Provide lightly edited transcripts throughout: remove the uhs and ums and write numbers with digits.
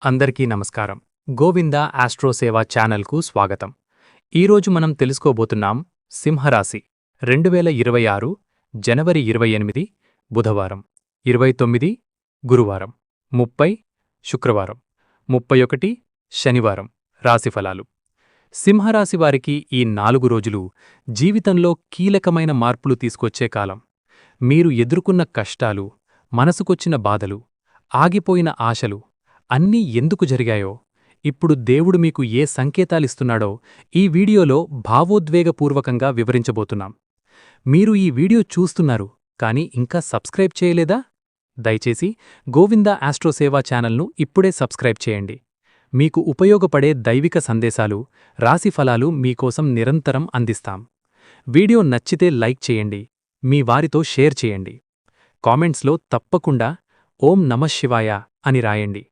అందరికీ నమస్కారం. గోవింద ఆస్ట్రోసేవ ఛానల్కు స్వాగతం. ఈరోజు మనం తెలుసుకోబోతున్నాం సింహరాశి 2026 జనవరి 28 బుధవారం, 29 గురువారం, 30 శుక్రవారం, 31 శనివారం రాశిఫలాలు. సింహరాశి వారికి ఈ 4 రోజులు జీవితంలో కీలకమైన మార్పులు తీసుకొచ్చే కాలం. మీరు ఎదుర్కొన్న కష్టాలు, మనసుకొచ్చిన బాధలు, ఆగిపోయిన ఆశలు అన్నీ ఎందుకు జరిగాయో, ఇప్పుడు దేవుడు మీకు ఏ సంకేతాలిస్తున్నాడో ఈ వీడియోలో భావోద్వేగపూర్వకంగా వివరించబోతున్నాం. మీరు ఈ వీడియో చూస్తున్నారు కానీ ఇంకా సబ్స్క్రైబ్ చేయలేదా? దయచేసి గోవింద ఆస్ట్రోసేవ ఛానల్ను ఇప్పుడే సబ్స్క్రైబ్ చేయండి. మీకు ఉపయోగపడే దైవిక సందేశాలు, రాశిఫలాలు మీకోసం నిరంతరం అందిస్తాం. వీడియో నచ్చితే లైక్ చేయండి, మీ వారితో షేర్ చేయండి. కామెంట్స్లో తప్పకుండా ఓం నమఃశివాయ అని రాయండి.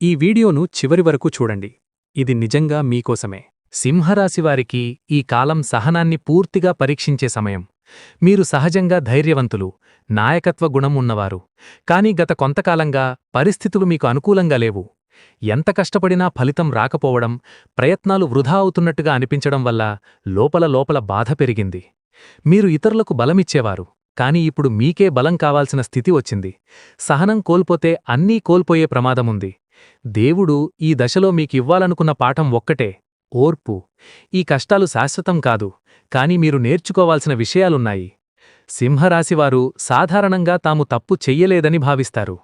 ఈ వీడియోను చివరి వరకు చూడండి. ఇది నిజంగా మీకోసమే. సింహరాశివారికి ఈ కాలం సహనాన్ని పూర్తిగా పరీక్షించే సమయం. మీరు సహజంగా ధైర్యవంతులు, నాయకత్వ గుణం ఉన్నవారు. కానీ గత కొంతకాలంగా పరిస్థితులు మీకు అనుకూలంగా లేవు. ఎంత కష్టపడినా ఫలితం రాకపోవడం, ప్రయత్నాలు వృధా అవుతున్నట్టుగా అనిపించడం వల్ల లోపల బాధ పెరిగింది. మీరు ఇతరులకు బలమిచ్చేవారు, కానీ ఇప్పుడు మీకే బలం కావాల్సిన స్థితి వచ్చింది. సహనం కోల్పోతే అన్నీ కోల్పోయే ప్రమాదముంది. దేవుడు ఈ దశలో మీకివ్వాలనుకున్న పాఠం ఒక్కటే: ఓర్పు. ఈ కష్టాలు శాశ్వతం కాదు, కాని మీరు నేర్చుకోవాల్సిన విషయాలున్నాయి. సింహరాశివారు సాధారణంగా తాము తప్పు చెయ్యలేదని భావిస్తారు.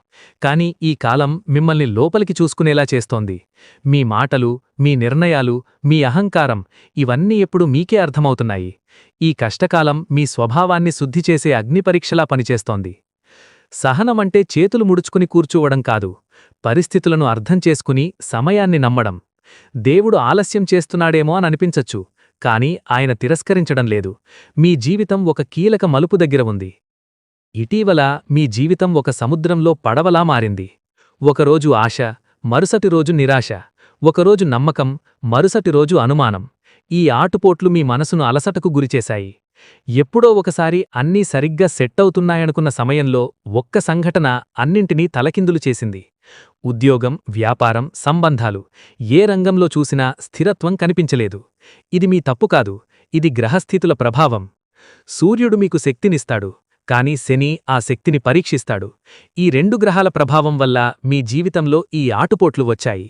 కాని ఈ కాలం మిమ్మల్ని లోపలికి చూసుకునేలా చేస్తోంది. మీ మాటలు, మీ నిర్ణయాలు, మీ అహంకారం ఇవన్నీ ఎప్పుడు మీకే అర్థమవుతున్నాయి. ఈ కష్టకాలం మీ స్వభావాన్ని శుద్ధిచేసే అగ్నిపరీక్షలా పనిచేస్తోంది. సహనమంటే చేతులు ముడుచుకుని కూర్చోవడం కాదు, పరిస్థితులను అర్థం చేసుకుని సమయాన్ని నమ్మడం. దేవుడు ఆలస్యం చేస్తున్నాడేమో అని అనిపించచ్చు, కాని ఆయన తిరస్కరించడం లేదు. మీ జీవితం ఒక కీలక మలుపు దగ్గర ఉంది. ఇటీవల మీ జీవితం ఒక సముద్రంలో పడవలా మారింది. ఒకరోజు ఆశ, మరుసటి రోజు నిరాశ. ఒకరోజు నమ్మకం, మరుసటి రోజు అనుమానం. ఈ ఆటుపోట్లు మీ మనసును అలసటకు గురిచేశాయి. ఎప్పుడో ఒకసారి అన్నీ సరిగ్గా సెట్ అవుతున్నాయనుకున్న సమయంలో ఒక్క సంఘటన అన్నింటినీ తలకిందులు చేసింది. ఉద్యోగం, వ్యాపారం, సంబంధాలు ఏ రంగంలో చూసినా స్థిరత్వం కనిపించలేదు. ఇది మీ తప్పు కాదు, ఇది గ్రహస్థితుల ప్రభావం. సూర్యుడు మీకు శక్తినిస్తాడు, కాని శని ఆ శక్తిని పరీక్షిస్తాడు. ఈ 2 గ్రహాల ప్రభావం వల్ల మీ జీవితంలో ఈ ఆటుపోట్లు వచ్చాయి.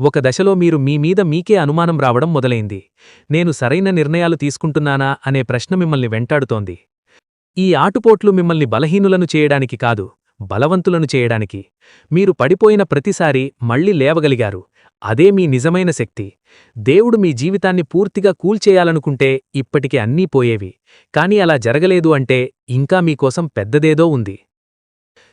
ఒక దశలో మీరు మీ మీద మీకే అనుమానం రావడం మొదలైంది. నేను సరైన నిర్ణయాలు తీసుకుంటున్నానా అనే ప్రశ్న మిమ్మల్ని వెంటాడుతోంది. ఈ ఆటుపోట్లు మిమ్మల్ని బలహీనులను చేయడానికి కాదు, బలవంతులను చేయడానికి. మీరు పడిపోయిన ప్రతిసారీ మళ్లీ లేవగలిగారు. అదే మీ నిజమైన శక్తి. దేవుడు మీ జీవితాన్ని పూర్తిగా కూల్చేయాలనుకుంటే ఇప్పటికి అన్నీ పోయేవి. కాని అలా జరగలేదు అంటే ఇంకా మీకోసం పెద్దదేదో ఉంది.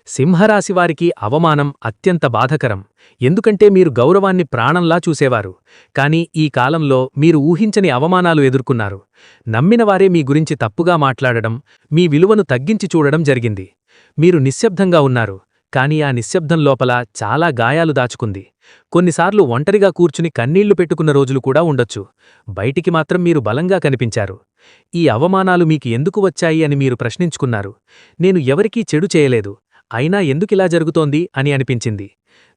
సింహరాశివారికి అవమానం అత్యంత బాధకరం. ఎందుకంటే మీరు గౌరవాన్ని ప్రాణంలా చూసేవారు. కాని ఈ కాలంలో మీరు ఊహించని అవమానాలు ఎదుర్కొన్నారు. నమ్మినవారే మీ గురించి తప్పుగా మాట్లాడడం, మీ విలువను తగ్గించి చూడడం జరిగింది. మీరు నిశ్శబ్దంగా ఉన్నారు, కాని ఆ నిశ్శబ్దం లోపల చాలా గాయాలు దాచుకుంది. కొన్నిసార్లు ఒంటరిగా కూర్చుని కన్నీళ్లు పెట్టుకున్న రోజులు కూడా ఉండొచ్చు. బయటికి మాత్రం మీరు బలంగా కనిపించారు. ఈ అవమానాలు మీకు ఎందుకు వచ్చాయి అని మీరు ప్రశ్నించుకున్నారు. నేను ఎవరికీ చెడు చేయలేదు, అయినా ఎందుకిలా జరుగుతోంది అని అనిపించింది.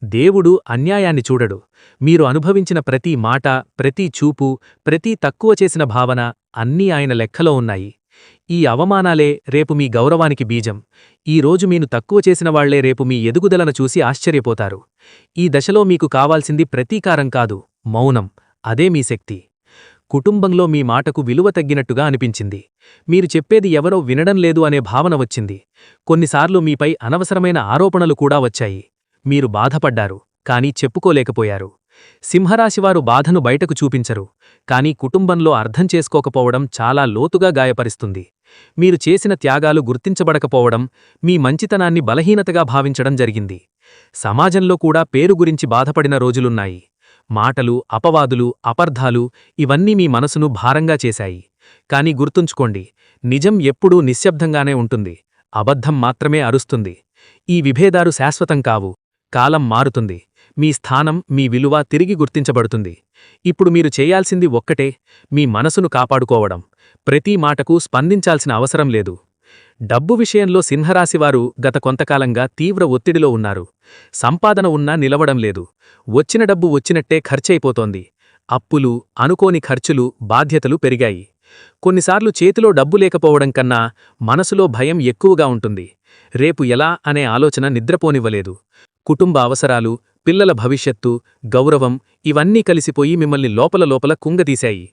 దేవుడు అన్యాయాన్ని చూడడు. మీరు అనుభవించిన ప్రతి మాట, ప్రతి చూపు, ప్రతి తక్కువ చేసిన భావన అన్నీ ఆయన లెక్కలో ఉన్నాయి. ఈ అవమానాలే రేపు మీ గౌరవానికి బీజం. ఈ రోజు మీను తక్కువ చేసిన వాళ్లే రేపు మీ ఎదుగుదలను చూసి ఆశ్చర్యపోతారు. ఈ దశలో మీకు కావాల్సింది ప్రతీకారం కాదు, మౌనం. అదే మీ శక్తి. కుటుంబంలో మీ మాటకు విలువ తగ్గినట్టుగా అనిపించింది. మీరు చెప్పేది ఎవరో వినడం లేదు అనే భావన వచ్చింది. కొన్నిసార్లు మీపై అనవసరమైన ఆరోపణలు కూడా వచ్చాయి. మీరు బాధపడ్డారు, కానీ చెప్పుకోలేకపోయారు. సింహరాశివారు బాధను బయటకు చూపించరు, కానీ కుటుంబంలో అర్థం చేసుకోకపోవడం చాలా లోతుగా గాయపరుస్తుంది. మీరు చేసిన త్యాగాలు గుర్తించబడకపోవడం, మీ మంచితనాన్ని బలహీనతగా భావించడం జరిగింది. సమాజంలో కూడా పేరు గురించి బాధపడిన రోజులున్నాయి. మాటలు, అపవాదులు, అపర్ధాలు ఇవన్నీ మీ మనసును భారంగా చేశాయి. కాని గుర్తుంచుకోండి, నిజం ఎప్పుడూ నిశ్శబ్దంగానే ఉంటుంది, అబద్ధం మాత్రమే అరుస్తుంది. ఈ విభేదాలు శాశ్వతం కావు. కాలం మారుతుంది, మీ స్థానం, మీ విలువ తిరిగి గుర్తించబడుతుంది. ఇప్పుడు మీరు చేయాల్సింది ఒక్కటే: మీ మనసును కాపాడుకోవడం. ప్రతి మాటకు స్పందించాల్సిన అవసరం లేదు. డబ్బు విషయంలో సింహరాశివారు గత కొంతకాలంగా తీవ్ర ఒత్తిడిలో ఉన్నారు. సంపాదన ఉన్నా నిలవడం లేదు. వచ్చిన డబ్బు వచ్చినట్టే ఖర్చయిపోతోంది. అప్పులు, అనుకోని ఖర్చులు, బాధ్యతలు పెరిగాయి. కొన్నిసార్లు చేతిలో డబ్బు లేకపోవడం కన్నా మనసులో భయం ఎక్కువగా ఉంటుంది. రేపు ఎలా అనే ఆలోచన నిద్రపోనివ్వలేదు. కుటుంబ అవసరాలు, పిల్లల భవిష్యత్తు, గౌరవం ఇవన్నీ కలిసిపోయి మిమ్మల్ని లోపల కుంగదీశాయి.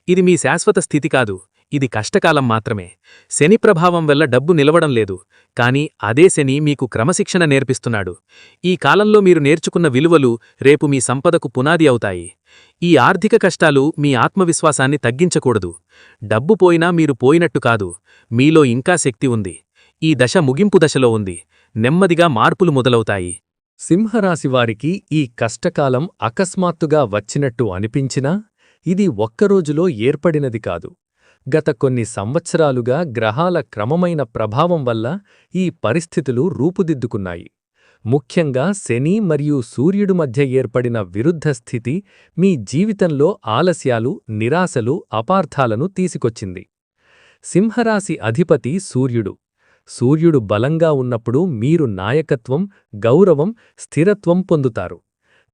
ఇది మీ శాశ్వత స్థితి కాదు, ఇది కష్టకాలం మాత్రమే. శని ప్రభావం వల్ల డబ్బు నిలవడం లేదు, కానీ అదే శని మీకు క్రమశిక్షణ నేర్పిస్తున్నాడు. ఈ కాలంలో మీరు నేర్చుకున్న విలువలు రేపు మీ సంపదకు పునాది అవుతాయి. ఈ ఆర్థిక కష్టాలు మీ ఆత్మవిశ్వాసాన్ని తగ్గించకూడదు. డబ్బు పోయినా మీరు పోయినట్టు కాదు, మీలో ఇంకా శక్తి ఉంది. ఈ దశ ముగింపు దశలో ఉంది. నెమ్మదిగా మార్పులు మొదలవుతాయి. సింహరాశివారికి ఈ కష్టకాలం అకస్మాత్తుగా వచ్చినట్టు అనిపించినా ఇది ఒక్కరోజులో ఏర్పడినది కాదు. గత కొన్ని సంవత్సరాలుగా గ్రహాల క్రమమైన ప్రభావం వల్ల ఈ పరిస్థితులు రూపుదిద్దుకున్నాయి. ముఖ్యంగా శని మరియు సూర్యుడు మధ్య ఏర్పడిన విరుద్ధ స్థితి మీ జీవితంలో ఆలస్యాలు, నిరాశలు, అపార్థాలను తీసుకొచ్చింది. సింహరాశి అధిపతి సూర్యుడు. సూర్యుడు బలంగా ఉన్నప్పుడు మీరు నాయకత్వం, గౌరవం, స్థిరత్వం పొందుతారు.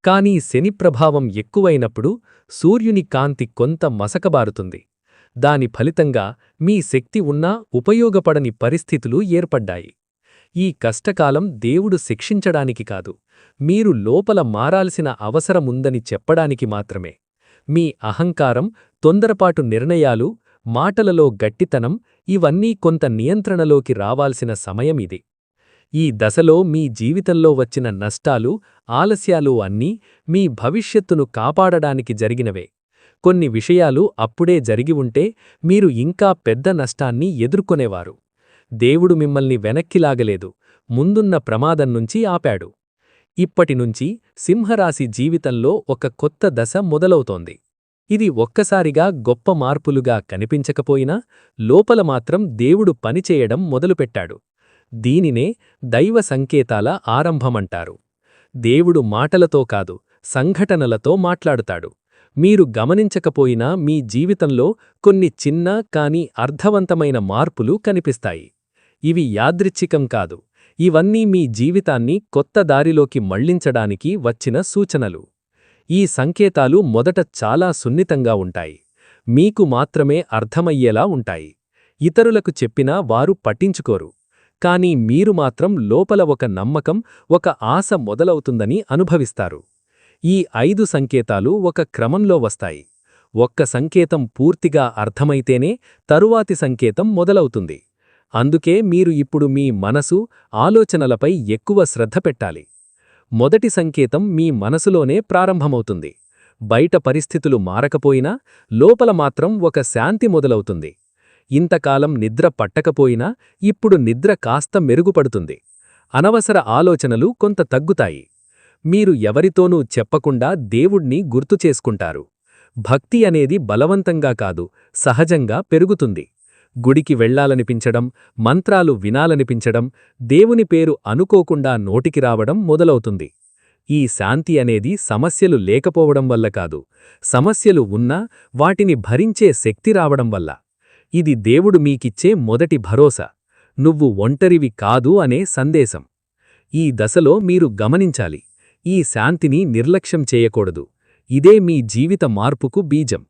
కానీ శని ప్రభావం ఎక్కువైనప్పుడు సూర్యుని కాంతి కొంత మసకబారుతుంది. దాని ఫలితంగా మీ శక్తి ఉన్నా ఉపయోగపడని పరిస్థితులు ఏర్పడ్డాయి. ఈ కష్టకాలం దేవుడు శిక్షించడానికి కాదు, మీరు లోపల మారాల్సిన అవసరముందని చెప్పడానికి మాత్రమే. మీ అహంకారం, తొందరపాటు నిర్ణయాలు, మాటలలో గట్టితనం ఇవన్నీ కొంత నియంత్రణలోకి రావాల్సిన సమయమిది. ఈ దశలో మీ జీవితంలో వచ్చిన నష్టాలు, ఆలస్యాలు అన్నీ మీ భవిష్యత్తును కాపాడడానికి జరిగినవే. కొన్ని విషయాలు అప్పుడే జరిగి ఉంటే మీరు ఇంకా పెద్ద నష్టాన్ని ఎదుర్కొనేవారు. దేవుడు మిమ్మల్ని వెనక్కిలాగలేదు, ముందున్న ప్రమాదం నుంచి ఆపాడు. ఇప్పటినుంచి సింహరాశి జీవితంలో ఒక కొత్త దశ మొదలవుతోంది. ఇది ఒక్కసారిగా గొప్ప మార్పులుగా కనిపించకపోయినా లోపల మాత్రం దేవుడు పనిచేయడం మొదలుపెట్టాడు. దీనినే దైవ సంకేతాల ఆరంభమంటారు. దేవుడు మాటలతో కాదు, సంఘటనలతో మాట్లాడుతాడు. మీరు గమనించకపోయినా మీ జీవితంలో కొన్ని చిన్న కానీ అర్థవంతమైన మార్పులు కనిపిస్తాయి. ఇవి యాదృచ్ఛికం కాదు, ఇవన్నీ మీ జీవితాన్ని కొత్త దారిలోకి మళ్లించడానికి వచ్చిన సూచనలు. ఈ సంకేతాలు మొదట చాలా సున్నితంగా ఉంటాయి, మీకు మాత్రమే అర్థమయ్యేలా ఉంటాయి. ఇతరులకు చెప్పినా వారు పట్టించుకోరు. కానీ మీరు మాత్రం లోపల ఒక నమ్మకం, ఒక ఆశ మొదలవుతుందని అనుభవిస్తారు. ఈ 5 సంకేతాలు ఒక క్రమంలో వస్తాయి. ఒక్క సంకేతం పూర్తిగా అర్థమైతేనే తరువాతి సంకేతం మొదలవుతుంది. అందుకే మీరు ఇప్పుడు మీ మనసు, ఆలోచనలపై ఎక్కువ శ్రద్ధ పెట్టాలి. మొదటి సంకేతం మీ మనసులోనే ప్రారంభమవుతుంది. బయట పరిస్థితులు మారకపోయినా లోపల మాత్రం ఒక శాంతి మొదలవుతుంది. ఇంతకాలం నిద్ర పట్టకపోయినా ఇప్పుడు నిద్ర కాస్త మెరుగుపడుతుంది. అనవసర ఆలోచనలు కొంత తగ్గుతాయి. మీరు ఎవరితోనూ చెప్పకుండా దేవుణ్ణి గుర్తుచేసుకుంటారు. భక్తి అనేది బలవంతంగా కాదు, సహజంగా పెరుగుతుంది. గుడికి వెళ్లాలనిపించడం, మంత్రాలు వినాలనిపించడం, దేవుని పేరు అనుకోకుండా నోటికి రావడం మొదలవుతుంది. ఈ శాంతి అనేది సమస్యలు లేకపోవడం వల్ల కాదు, సమస్యలు ఉన్నా వాటిని భరించే శక్తి రావడం వల్ల. ఇది దేవుడు మీకిచ్చే మొదటి భరోసా, నువ్వు ఒంటరివి కాదు అనే సందేశం. ఈ దశలో మీరు గమనించాలి, ఈ శాంతిని నిర్లక్ష్యం చేయకూడదు. ఇదే మీ జీవిత మార్పుకు బీజం.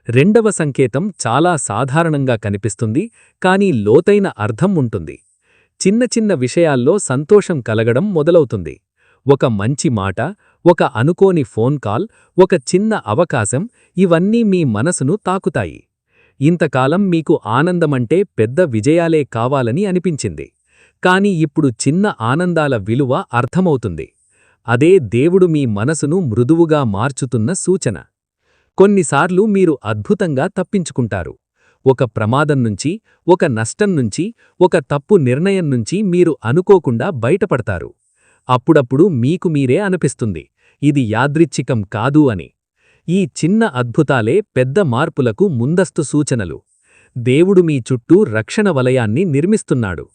రెండవ సంకేతం చాలా సాధారణంగా కనిపిస్తుంది, కానీ లోతైన అర్థం ఉంటుంది. చిన్న చిన్న విషయాల్లో సంతోషం కలగడం మొదలవుతుంది. ఒక మంచి మాట, ఒక అనుకోని ఫోన్ కాల్, ఒక చిన్న అవకాశం ఇవన్నీ మీ మనసును తాకుతాయి. ఇంతకాలం మీకు ఆనందమంటే పెద్ద విజయాలే కావాలని అనిపించింది. కాని ఇప్పుడు చిన్న ఆనందాల విలువ అర్థమవుతుంది. అదే దేవుడు మీ మనసును మృదువుగా మార్చుతున్న సూచన. కొన్నిసార్లు మీరు అద్భుతంగా తప్పించుకుంటారు. ఒక ప్రమాదం నుంచి, ఒక నష్టం నుంచి, ఒక తప్పు నిర్ణయం నుంచి మీరు అనుకోకుండా బయటపడతారు. అప్పుడప్పుడు మీకు మీరే అనిపిస్తుంది, ఇది యాదృచ్ఛికం కాదు అని. ఈ చిన్న అద్భుతాలే పెద్ద మార్పులకు ముందస్తు సూచనలు. దేవుడు మీ చుట్టూ రక్షణ వలయాన్ని నిర్మిస్తున్నాడు.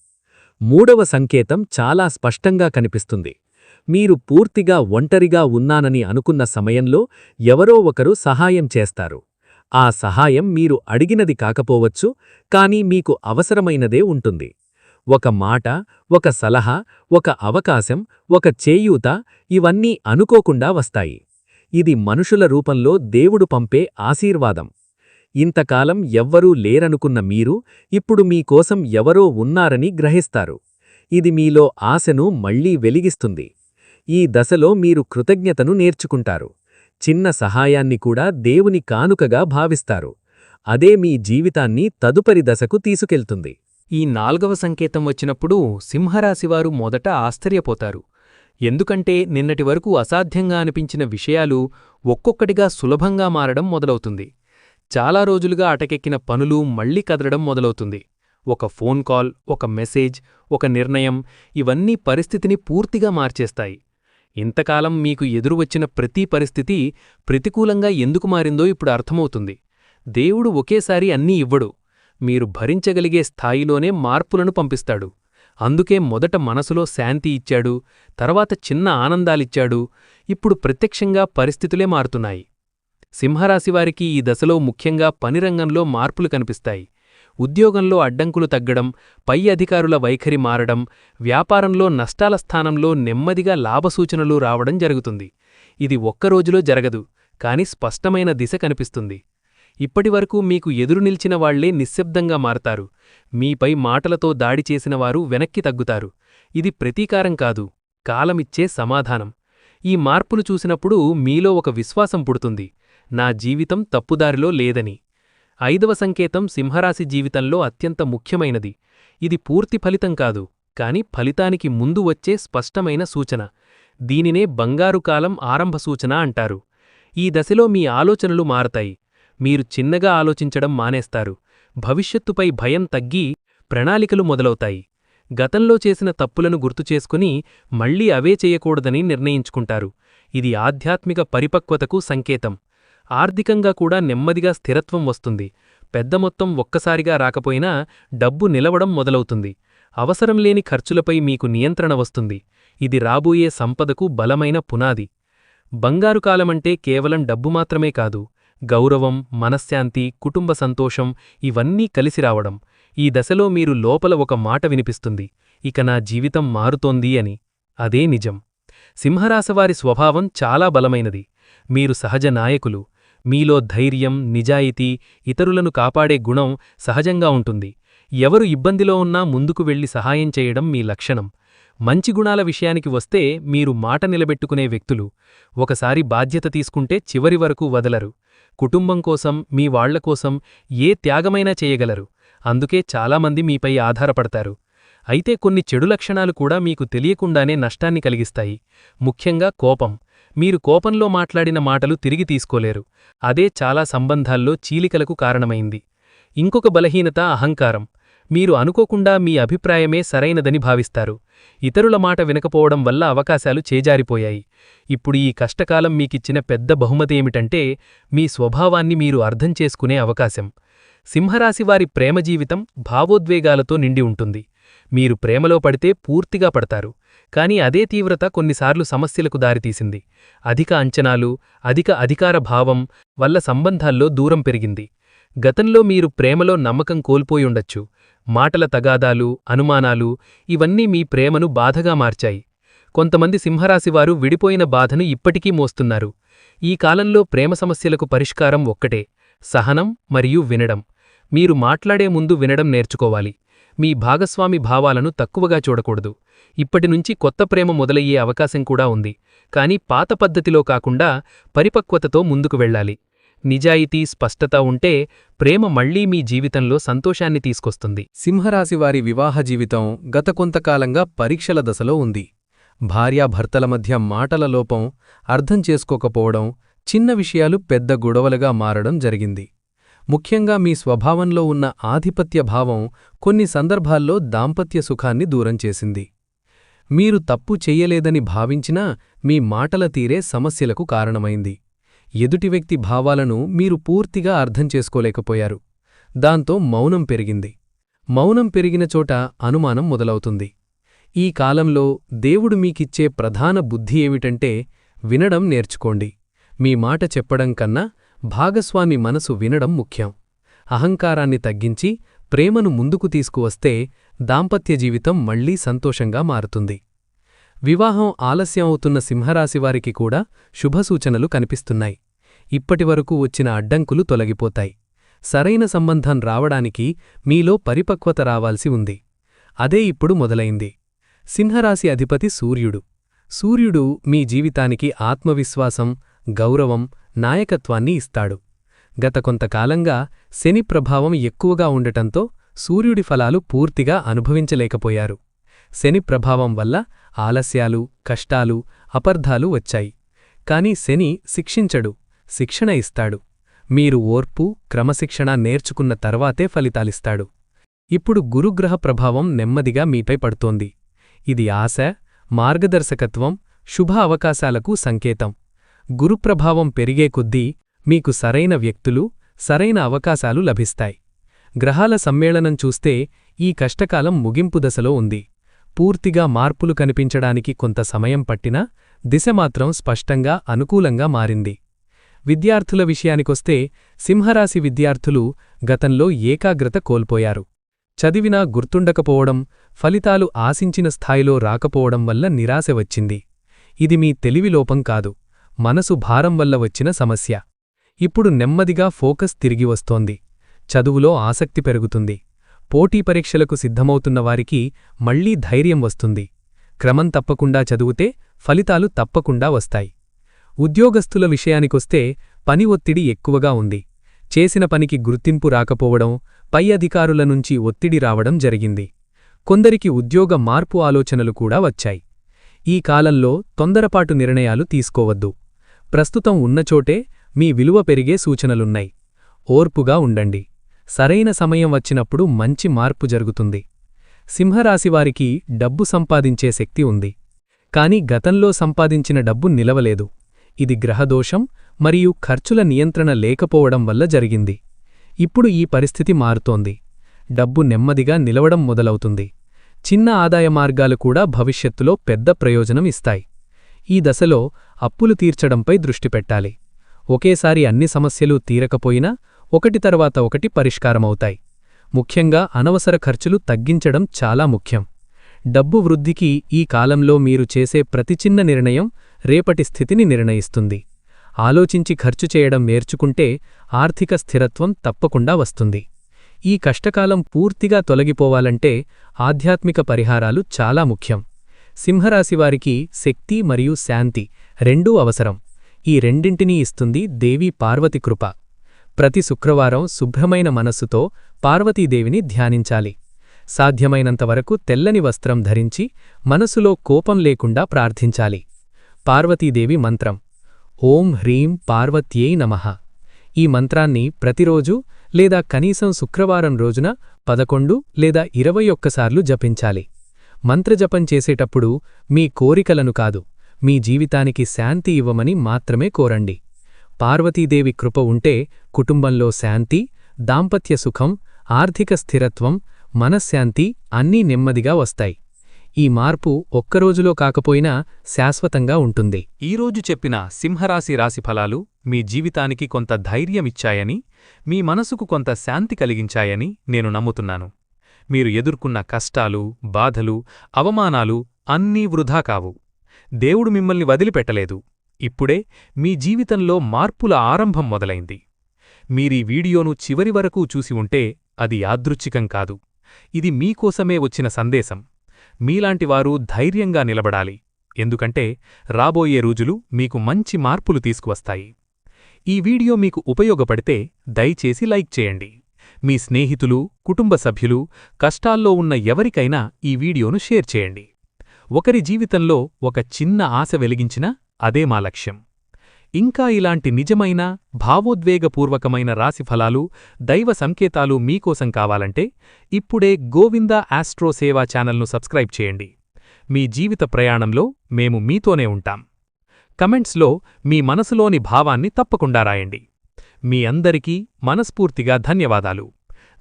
మూడవ సంకేతం చాలా స్పష్టంగా కనిపిస్తుంది. మీరు పూర్తిగా ఒంటరిగా ఉన్నానని అనుకున్న సమయంలో ఎవరో ఒకరు సహాయం చేస్తారు. ఆ సహాయం మీరు అడిగినది కాకపోవచ్చు, కానీ మీకు అవసరమైనదే ఉంటుంది. ఒక మాట, ఒక సలహా, ఒక అవకాశం, ఒక చేయూత ఇవన్నీ అనుకోకుండా వస్తాయి. ఇది మనుషుల రూపంలో దేవుడు పంపే ఆశీర్వాదం. ఇంతకాలం ఎవ్వరూ లేరనుకున్న మీరు ఇప్పుడు మీకోసం ఎవరో ఉన్నారని గ్రహిస్తారు. ఇది మీలో ఆశను మళ్లీ వెలిగిస్తుంది. ఈ దశలో మీరు కృతజ్ఞతను నేర్చుకుంటారు. చిన్న సహాయాన్ని కూడా దేవుని కానుకగా భావిస్తారు. అదే మీ జీవితాన్ని తదుపరి దశకు తీసుకెళ్తుంది. ఈ 4వ సంకేతం వచ్చినప్పుడు సింహరాశివారు మొదట ఆశ్చర్యపోతారు. ఎందుకంటే నిన్నటి వరకు అసాధ్యంగా అనిపించిన విషయాలు ఒక్కొక్కటిగా సులభంగా మారడం మొదలవుతుంది. చాలా రోజులుగా అటకెక్కిన పనులు మళ్లీ కదలడం మొదలవుతుంది. ఒక ఫోన్ కాల్, ఒక మెసేజ్, ఒక నిర్ణయం ఇవన్నీ పరిస్థితిని పూర్తిగా మార్చేస్తాయి. ఇంతకాలం మీకు ఎదురువచ్చిన ప్రతి పరిస్థితి ప్రతికూలంగా ఎందుకు మారిందో ఇప్పుడు అర్థమవుతుంది. దేవుడు ఒకేసారి అన్నీ ఇవ్వడు. మీరు భరించగలిగే స్థాయిలోనే మార్పులను పంపిస్తాడు. అందుకే మొదట మనసులో శాంతి ఇచ్చాడు, తర్వాత చిన్న ఆనందాలిచ్చాడు, ఇప్పుడు ప్రత్యక్షంగా పరిస్థితులే మారుతున్నాయి. సింహరాశివారికి ఈ దశలో ముఖ్యంగా పనిరంగంలో మార్పులు కనిపిస్తాయి. ఉద్యోగంలో అడ్డంకులు తగ్గడం, పై అధికారుల వైఖరి మారడం, వ్యాపారంలో నష్టాల స్థానంలో నెమ్మదిగా లాభసూచనలు రావడం జరుగుతుంది. ఇది ఒక్కరోజులో జరగదు, కాని స్పష్టమైన దిశ కనిపిస్తుంది. ఇప్పటివరకు మీకు ఎదురు నిల్చిన వాళ్లే నిశ్శబ్దంగా మారతారు. మీపై మాటలతో దాడి చేసినవారు వెనక్కి తగ్గుతారు. ఇది ప్రతీకారం కాదు, కాలమిచ్చే సమాధానం. ఈ మార్పులు చూసినప్పుడు మీలో ఒక విశ్వాసం పుడుతుంది, నా జీవితం తప్పుదారిలో లేదని. 5వ సంకేతం సింహరాశి జీవితంలో అత్యంత ముఖ్యమైనది. ఇది పూర్తి ఫలితం కాదు, కాని ఫలితానికి ముందు వచ్చే స్పష్టమైన సూచన. దీనినే బంగారు కాలం ఆరంభ సూచన అంటారు. ఈ దశలో మీ ఆలోచనలు మారతాయి. మీరు చిన్నగా ఆలోచించడం మానేస్తారు. భవిష్యత్తుపై భయం తగ్గి ప్రణాళికలు మొదలవుతాయి. గతంలో చేసిన తప్పులను గుర్తుచేసుకుని మళ్లీ అవే చేయకూడదని నిర్ణయించుకుంటారు. ఇది ఆధ్యాత్మిక పరిపక్వతకు సంకేతం. ఆర్థికంగా కూడా నెమ్మదిగా స్థిరత్వం వస్తుంది. పెద్ద మొత్తం ఒక్కసారిగా రాకపోయినా డబ్బు నిలవడం మొదలవుతుంది. అవసరం లేని ఖర్చులపై మీకు నియంత్రణ వస్తుంది. ఇది రాబోయే సంపదకు బలమైన పునాది. బంగారు కాలమంటే కేవలం డబ్బు మాత్రమే కాదు, గౌరవం, మనశ్శాంతి, కుటుంబ సంతోషం ఇవన్నీ కలిసి రావడం. ఈ దశలో మీరు లోపల ఒక మాట వినిపిస్తుంది, ఇక నా జీవితం మారుతోంది అని. అదే నిజం. సింహరాశివారి స్వభావం చాలా బలమైనది. మీరు సహజ నాయకులు. మీలో ధైర్యం, నిజాయితీ, ఇతరులను కాపాడే గుణం సహజంగా ఉంటుంది. ఎవరు ఇబ్బందిలో ఉన్నా ముందుకు వెళ్లి సహాయం చేయడం మీ లక్షణం. మంచి గుణాల విషయానికి వస్తే మీరు మాట నిలబెట్టుకునే వ్యక్తులు. ఒకసారి బాధ్యత తీసుకుంటే చివరి వరకు వదలరు. కుటుంబం కోసం, మీ వాళ్లకోసం ఏ త్యాగమైనా చేయగలరు. అందుకే చాలామంది మీపై ఆధారపడతారు. అయితే కొన్ని చెడు లక్షణాలు కూడా మీకు తెలియకుండానే నష్టాన్ని కలిగిస్తాయి. ముఖ్యంగా కోపం. మీరు కోపంలో మాట్లాడిన మాటలు తిరిగి తీసుకోలేరు. అదే చాలా సంబంధాల్లో చీలికలకు కారణమైంది. ఇంకొక బలహీనత అహంకారం. మీరు అనుకోకుండా మీ అభిప్రాయమే సరైనదని భావిస్తారు. ఇతరుల మాట వినకపోవడం వల్ల అవకాశాలు చేజారిపోయాయి. ఇప్పుడు ఈ కష్టకాలం మీకిచ్చిన పెద్ద బహుమతి ఏమిటంటే మీ స్వభావాన్ని మీరు అర్థం చేసుకునే అవకాశం. సింహరాశివారి ప్రేమ జీవితం భావోద్వేగాలతో నిండి ఉంటుంది. మీరు ప్రేమలో పడితే పూర్తిగా పడతారు. కాని అదే తీవ్రత కొన్నిసార్లు సమస్యలకు దారితీసింది. అధిక అంచనాలు, అధిక అధికార భావం వల్ల సంబంధాల్లో దూరం పెరిగింది. గతంలో మీరు ప్రేమలో నమ్మకం కోల్పోయుండొచ్చు. మాటల తగాదాలు, అనుమానాలు ఇవన్నీ మీ ప్రేమను బాధగా మార్చాయి. కొంతమంది సింహరాశివారు విడిపోయిన బాధను ఇప్పటికీ మోస్తున్నారు. ఈ కాలంలో ప్రేమ సమస్యలకు పరిష్కారం ఒక్కటే, సహనం మరియు వినడం. మీరు మాట్లాడే ముందు వినడం నేర్చుకోవాలి. మీ భాగస్వామి భావాలను తక్కువగా చూడకూడదు. ఇప్పటినుంచి కొత్త ప్రేమ మొదలయ్యే అవకాశం కూడా ఉంది. కానీ పాత పద్ధతిలో కాకుండా పరిపక్వతతో ముందుకు వెళ్ళాలి. నిజాయితీ, స్పష్టత ఉంటే ప్రేమ మళ్లీ మీ జీవితంలో సంతోషాన్ని తీసుకొస్తుంది. సింహరాశివారి వివాహ జీవితం గత కొంతకాలంగా పరీక్షల దశలో ఉంది. భార్యాభర్తల మధ్య మాటల లోపం, అర్థం చేసుకోకపోవడం, చిన్న విషయాలు పెద్ద గొడవలుగా మారడం జరిగింది. ముఖ్యంగా మీ స్వభావంలో ఉన్న ఆధిపత్య భావం కొన్ని సందర్భాల్లో దాంపత్య సుఖాన్ని దూరం చేసింది. మీరు తప్పు చెయ్యలేదని భావించినా మీ మాటల తీరే సమస్యలకు కారణమైంది. ఎదుటి వ్యక్తి భావాలను మీరు పూర్తిగా అర్థం చేసుకోలేకపోయారు. దాంతో మౌనం పెరిగింది. మౌనం పెరిగిన చోట అనుమానం మొదలవుతుంది. ఈ కాలంలో దేవుడు మీకిచ్చే ప్రధాన బుద్ధి ఏమిటంటే వినడం నేర్చుకోండి. మీ మాట చెప్పడం కన్నా భాగస్వామి మనసు వినడం ముఖ్యం. అహంకారాన్ని తగ్గించి ప్రేమను ముందుకు తీసుకువస్తే దాంపత్య జీవితం మళ్లీ సంతోషంగా మారుతుంది. వివాహం ఆలస్యం అవుతున్న సింహరాశివారికి కూడా శుభసూచనలు కనిపిస్తున్నాయి. ఇప్పటివరకు వచ్చిన అడ్డంకులు తొలగిపోతాయి. సరైన సంబంధం రావడానికి మీలో పరిపక్వత రావాల్సి ఉంది. అదే ఇప్పుడు మొదలైంది. సింహరాశి అధిపతి సూర్యుడు. సూర్యుడు మీ జీవితానికి ఆత్మవిశ్వాసం, గౌరవం, నాయకత్వాన్ని ఇస్తాడు. గత కొంతకాలంగా శని ప్రభావం ఎక్కువగా ఉండటంతో సూర్యుడి ఫలాలు పూర్తిగా అనుభవించలేకపోయారు. శని ప్రభావం వల్ల ఆలస్యాలు, కష్టాలు, అపర్ధాలు వచ్చాయి. కాని శని శిక్షించడు, శిక్షణ ఇస్తాడు. మీరు ఓర్పు, క్రమశిక్షణ నేర్చుకున్న తర్వాతే ఫలితాలిస్తాడు. ఇప్పుడు గురుగ్రహ ప్రభావం నెమ్మదిగా మీపై పడుతోంది. ఇది ఆశ, మార్గదర్శకత్వం, శుభ అవకాశాలకు సంకేతం. గురుప్రభావం పెరిగే కొద్దీ మీకు సరైన వ్యక్తులు, సరైన అవకాశాలు లభిస్తాయి. గ్రహాల సమ్మేళనం చూస్తే ఈ కష్టకాలం ముగింపు దశలో ఉంది. పూర్తిగా మార్పులు కనిపించడానికి కొంత సమయం పట్టినా దిశ మాత్రం స్పష్టంగా అనుకూలంగా మారింది. విద్యార్థుల విషయానికొస్తే సింహరాశి విద్యార్థులు గతంలో ఏకాగ్రత కోల్పోయారు. చదివినా గుర్తుండకపోవడం, ఫలితాలు ఆశించిన స్థాయిలో రాకపోవడం వల్ల నిరాశ వచ్చింది. ఇది మీ తెలివిలోపం కాదు, మనసు భారం వల్ల వచ్చిన సమస్య. ఇప్పుడు నెమ్మదిగా ఫోకస్ తిరిగి వస్తోంది. చదువులో ఆసక్తి పెరుగుతుంది. పోటీ పరీక్షలకు సిద్ధమవుతున్న వారికి మళ్లీ ధైర్యం వస్తుంది. క్రమం తప్పకుండా చదివితే ఫలితాలు తప్పకుండా వస్తాయి. ఉద్యోగస్తుల విషయానికొస్తే పని ఒత్తిడి ఎక్కువగా ఉంది. చేసిన పనికి గుర్తింపు రాకపోవడం, పై అధికారుల నుంచి ఒత్తిడి రావడం జరిగింది. కొందరికి ఉద్యోగ మార్పు ఆలోచనలు కూడా వచ్చాయి. ఈ కాలంలో తొందరపాటు నిర్ణయాలు తీసుకోవద్దు. ప్రస్తుతం ఉన్నచోటే మీ విలువ పెరిగే సూచనలున్నాయి. ఓర్పుగా ఉండండి. సరైన సమయం వచ్చినప్పుడు మంచి మార్పు జరుగుతుంది. సింహరాశివారికి డబ్బు సంపాదించే శక్తి ఉంది. కాని గతంలో సంపాదించిన డబ్బు నిలవలేదు. ఇది గ్రహదోషం మరియు ఖర్చుల నియంత్రణ లేకపోవడం వల్ల జరిగింది. ఇప్పుడు ఈ పరిస్థితి మారుతోంది. డబ్బు నెమ్మదిగా నిలవడం మొదలవుతుంది. చిన్న ఆదాయ మార్గాలు కూడా భవిష్యత్తులో పెద్ద ప్రయోజనం ఇస్తాయి. ఈ దశలో అప్పులు తీర్చడంపై దృష్టి పెట్టాలి. ఒకేసారి అన్ని సమస్యలు తీరకపోయినా ఒకటి తర్వాత ఒకటి పరిష్కారమవుతాయి. ముఖ్యంగా అనవసర ఖర్చులు తగ్గించడం చాలా ముఖ్యం. డబ్బు వృద్ధికి ఈ కాలంలో మీరు చేసే ప్రతి చిన్న నిర్ణయం రేపటి స్థితిని నిర్ణయిస్తుంది. ఆలోచించి ఖర్చు చేయడం నేర్చుకుంటే ఆర్థిక స్థిరత్వం తప్పకుండా వస్తుంది. ఈ కష్టకాలం పూర్తిగా తొలగిపోవాలంటే ఆధ్యాత్మిక పరిహారాలు చాలా ముఖ్యం. సింహరాశివారికి శక్తి మరియు శాంతి రెండూ అవసరం. ఈ రెండింటినీ ఇస్తుంది దేవీ పార్వతి కృప. ప్రతి శుక్రవారం శుభ్రమైన మనస్సుతో పార్వతీదేవిని ధ్యానించాలి. సాధ్యమైనంతవరకు తెల్లని వస్త్రం ధరించి మనసులో కోపం లేకుండా ప్రార్థించాలి. పార్వతీదేవి మంత్రం ఓం హ్రీం పార్వత్యై నమః. ఈ మంత్రాన్ని ప్రతిరోజు లేదా కనీసం శుక్రవారం రోజున 11 లేదా 21 సార్లు జపించాలి. మంత్రజపం చేసేటప్పుడు మీ కోరికలను కాదు, మీ జీవితానికి శాంతి ఇవ్వమని మాత్రమే కోరండి. పార్వతీదేవి కృప ఉంటే కుటుంబంలో శాంతి, దాంపత్య సుఖం, ఆర్థిక స్థిరత్వం, మనశ్శాంతి అన్నీ నెమ్మదిగా వస్తాయి. ఈ మార్పు ఒక్కరోజులో కాకపోయినా శాశ్వతంగా ఉంటుంది. ఈరోజు చెప్పిన సింహరాశి రాశిఫలాలు మీ జీవితానికి కొంత ధైర్యమిచ్చాయని, మీ మనసుకు కొంత శాంతి కలిగించాయని నేను నమ్ముతున్నాను. మీరు ఎదుర్కొన్న కష్టాలు, బాధలు, అవమానాలు అన్నీ వృధా కావు. దేవుడు మిమ్మల్ని వదిలిపెట్టలేదు. ఇప్పుడే మీ జీవితంలో మార్పుల ఆరంభం మొదలైంది. మీరీ వీడియోను చివరి వరకు చూసి ఉంటే అది యాదృచ్ఛికం కాదు. ఇది మీకోసమే వచ్చిన సందేశం. మీలాంటివారు ధైర్యంగా నిలబడాలి. ఎందుకంటే రాబోయే రోజులు మీకు మంచి మార్పులు తీసుకువస్తాయి. ఈ వీడియో మీకు ఉపయోగపడితే దయచేసి లైక్ చేయండి. మీ స్నేహితులు, కుటుంబ సభ్యులు, కష్టాల్లో ఉన్న ఎవరికైనా ఈ వీడియోను షేర్ చేయండి. ఒకరి జీవితంలో ఒక చిన్న ఆశ వెలిగించినా అదే మా లక్ష్యం. ఇంకా ఇలాంటి నిజమైన, భావోద్వేగపూర్వకమైన రాశిఫలాలు, దైవ సంకేతాలు మీకోసం కావాలంటే ఇప్పుడే గోవింద ఆస్ట్రో సేవా ఛానల్ను సబ్స్క్రైబ్ చేయండి. మీ జీవిత ప్రయాణంలో మేము మీతోనే ఉంటాం. కమెంట్స్లో మీ మనసులోని భావాన్ని తప్పకుండా రాయండి. మీ అందరికీ మనస్ఫూర్తిగా ధన్యవాదాలు.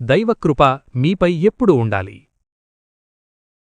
దైవకృప మీపై ఎప్పుడూ ఉండాలి.